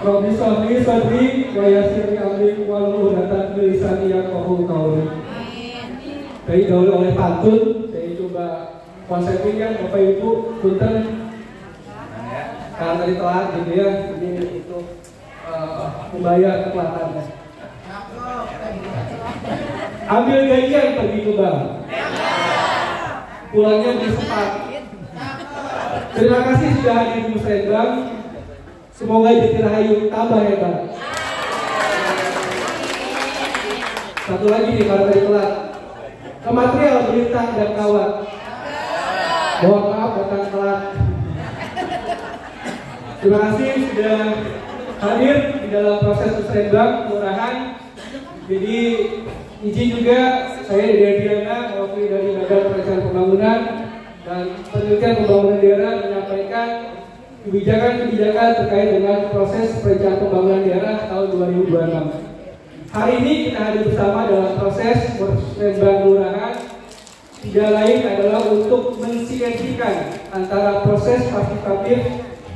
Robi Sohri Sodri Wayasiri Amri Walau Datang Tulisan yang Kohul Kauri. Dari dahulu oleh pantun, saya coba konsepin kan Bapak Ibu, punten karena tadi telat gitu ya, jadi itu membayar ketelatannya. Ambil gajian pergi ke bank, pulangnya bersempat. Terima kasih sudah hadir di Musrembang. Semoga Jati Rahayu tambah hebat. Satu lagi nih kalau tadi telat. Kematerial bintang dan kawat. Mohon maaf datang telat. Terima kasih sudah hadir di dalam proses Musrembang kelurahan. Jadi izin juga saya dari Diana mewakili dari Badan Perencanaan Pembangunan dan Penelitian Pembangunan Daerah menyampaikan kebijakan-kebijakan terkait dengan proses perencanaan pembangunan daerah tahun 2026. Hari ini kita hadir bersama dalam proses Musrembang kelurahan. Tidak lain adalah untuk mensinergikan antara proses partisipatif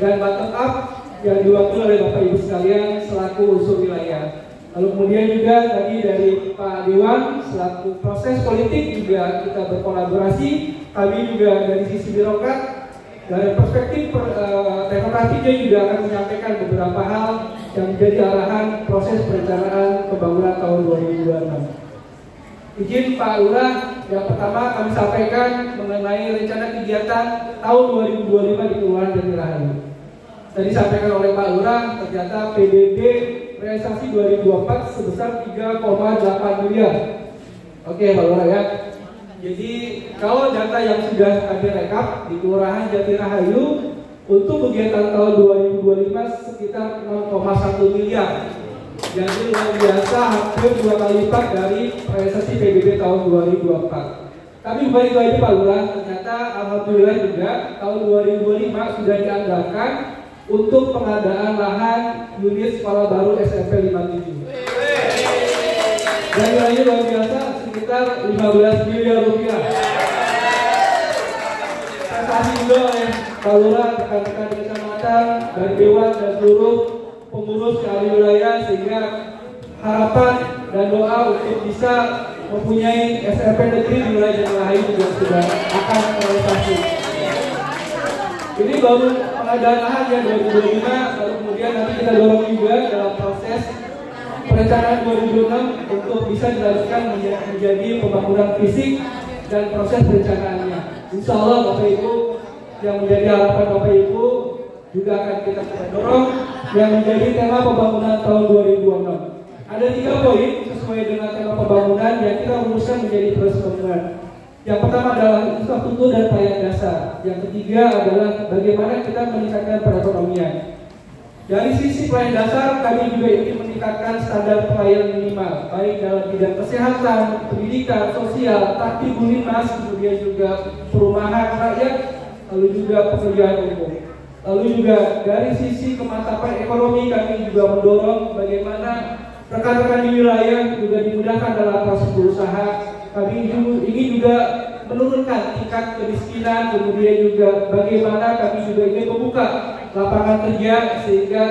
dan bottom up yang diwakili oleh Bapak Ibu sekalian selaku unsur wilayah. Lalu kemudian juga tadi dari Pak Dewan selaku proses politik juga kita berkolaborasi. Kami juga dari sisi birokrat dari perspektif teknokratiknya juga akan menyampaikan beberapa hal yang menjadi arahan proses perencanaan pembangunan tahun 2026. Izin Pak Lurah, yang pertama kami sampaikan mengenai rencana kegiatan tahun 2025 di Kelurahan Jati Rahayu. Tadi disampaikan oleh Pak Lurah, ternyata PDB realisasi 2024 sebesar 3,8 miliar. Oke Pak Lurah ya. Jadi kalau data yang sudah kami rekap di Kelurahan Jati Rahayu untuk kegiatan tahun 2025 sekitar 6,1 miliar. Jadi luar biasa, hampir 2 kali lipat dari realisasi PDB tahun 2024. Tapi bukan itu aja Pak Lurah, ternyata alhamdulillah juga tahun 2025 sudah dianggarkan untuk pengadaan lahan unit sekolah baru SMP 57. Dan nilainya luar biasa, sekitar 15 miliar rupiah. Prestasi juga oleh Pak Lurah, rekan-rekan di kecamatan, dari Dewan dan seluruh pengurus kali wilayah, sehingga harapan dan doa untuk bisa mempunyai SMP negeri di wilayah Jati Rahayu juga sudah akan terrealisasi. Ini baru pengadaan lahan ya 2025, lalu kemudian nanti kita dorong juga dalam proses perencanaan 2026 untuk bisa dilanjutkan menjadi pembangunan fisik dan proses perencanaannya. Insya Allah Bapak Ibu yang menjadi harapan Bapak Ibu juga akan kita dorong yang menjadi tema pembangunan tahun 2026. Ada 3 poin sesuai dengan tema pembangunan yang kita rumuskan menjadi proses pembangunan. Yang pertama adalah infrastruktur dan pelayanan dasar. Yang ketiga adalah bagaimana kita meningkatkan perekonomian. Dari sisi pelayanan dasar, kami juga ingin meningkatkan standar pelayanan minimal, baik dalam bidang kesehatan, pendidikan, sosial, taktik limas, kemudian juga perumahan rakyat, lalu juga pekerjaan umum. Lalu juga dari sisi kemantapan ekonomi, kami juga mendorong bagaimana rekan-rekan di wilayah juga dimudahkan dalam proses berusaha. Kami ingin juga menurunkan tingkat kemiskinan, kemudian juga bagaimana kami juga ingin membuka lapangan kerja sehingga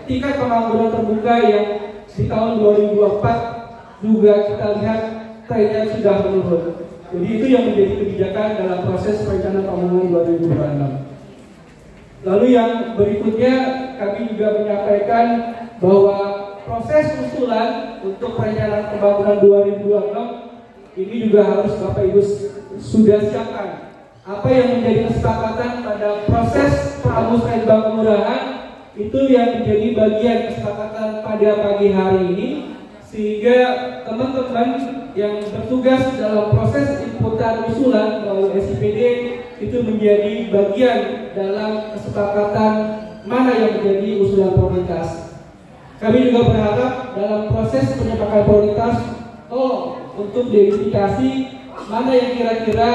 tingkat pengangguran terbuka yang di tahun 2024 juga kita lihat trennya sudah menurun. Jadi itu yang menjadi kebijakan dalam proses perencanaan pembangunan 2026. Lalu yang berikutnya kami juga menyampaikan bahwa proses usulan untuk perencanaan pembangunan 2026 ini juga harus Bapak Ibu sudah siapkan. Apa yang menjadi kesepakatan pada proses Musrembang kelurahan itu yang menjadi bagian kesepakatan pada pagi hari ini, sehingga teman-teman yang bertugas dalam proses inputan usulan melalui SIPD itu menjadi bagian dalam kesepakatan mana yang menjadi usulan prioritas. Kami juga berharap dalam proses penyepakatan prioritas untuk diidentifikasi mana yang kira-kira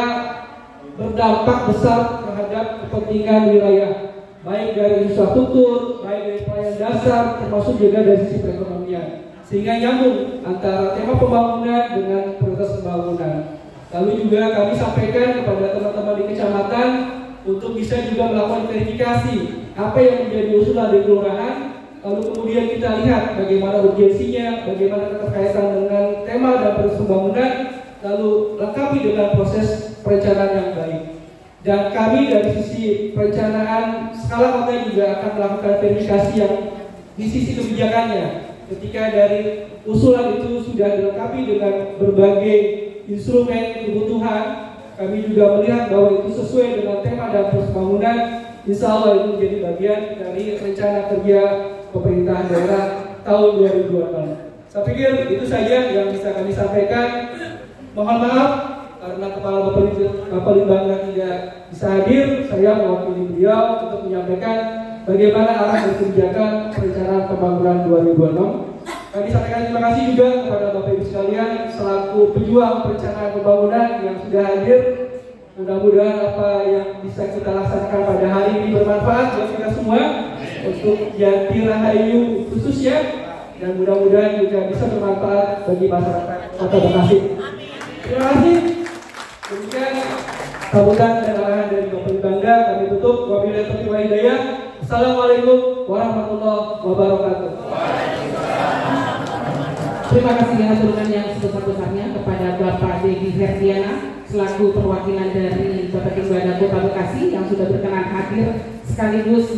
berdampak besar terhadap kepentingan wilayah, baik dari infrastruktur, baik dari pelayanan dasar, termasuk juga dari sisi perekonomian, sehingga nyambung antara tema pembangunan dengan prioritas pembangunan. Lalu juga kami sampaikan kepada teman-teman di kecamatan untuk bisa juga melakukan verifikasi apa yang menjadi usulan di kelurahan, lalu kemudian kita lihat bagaimana urgensinya, bagaimana keterkaitan dengan tema dan proses pembangunan, lalu lengkapi dengan proses perencanaan yang baik. Dan kami dari sisi perencanaan skala kota juga akan melakukan verifikasi yang di sisi kebijakannya. Ketika dari usulan itu sudah dilengkapi dengan berbagai instrumen kebutuhan, kami juga melihat bahwa itu sesuai dengan tema dan proses pembangunan, insya Allah itu menjadi bagian dari rencana kerja pemerintahan daerah tahun 2026. Saya pikir itu saja yang bisa kami sampaikan. Mohon maaf karena Kepala Bapelibangga tidak bisa hadir, saya mewakili beliau untuk menyampaikan bagaimana arah dan kebijakan perencanaan pembangunan 2026. Kami sampaikan terima kasih juga kepada Bapak Ibu sekalian selaku pejuang perencanaan pembangunan yang sudah hadir. Mudah-mudahan apa yang bisa kita laksanakan pada hari ini bermanfaat buat kita semua untuk Jati Rahayu khususnya, dan mudah-mudahan juga bisa bermanfaat bagi masyarakat Kota Bekasi. Terima kasih. Demikian sambutan dan arahan dari Bapak Bangga kami tutup. Wabillahi taufiq wal hidayah. Assalamualaikum warahmatullahi wabarakatuh. Terima kasih haturkan yang sebesar-besarnya kepada Bapak Dedi Herdiana selaku perwakilan dari Bapelibangga Kota Bekasi yang sudah berkenan hadir sekaligus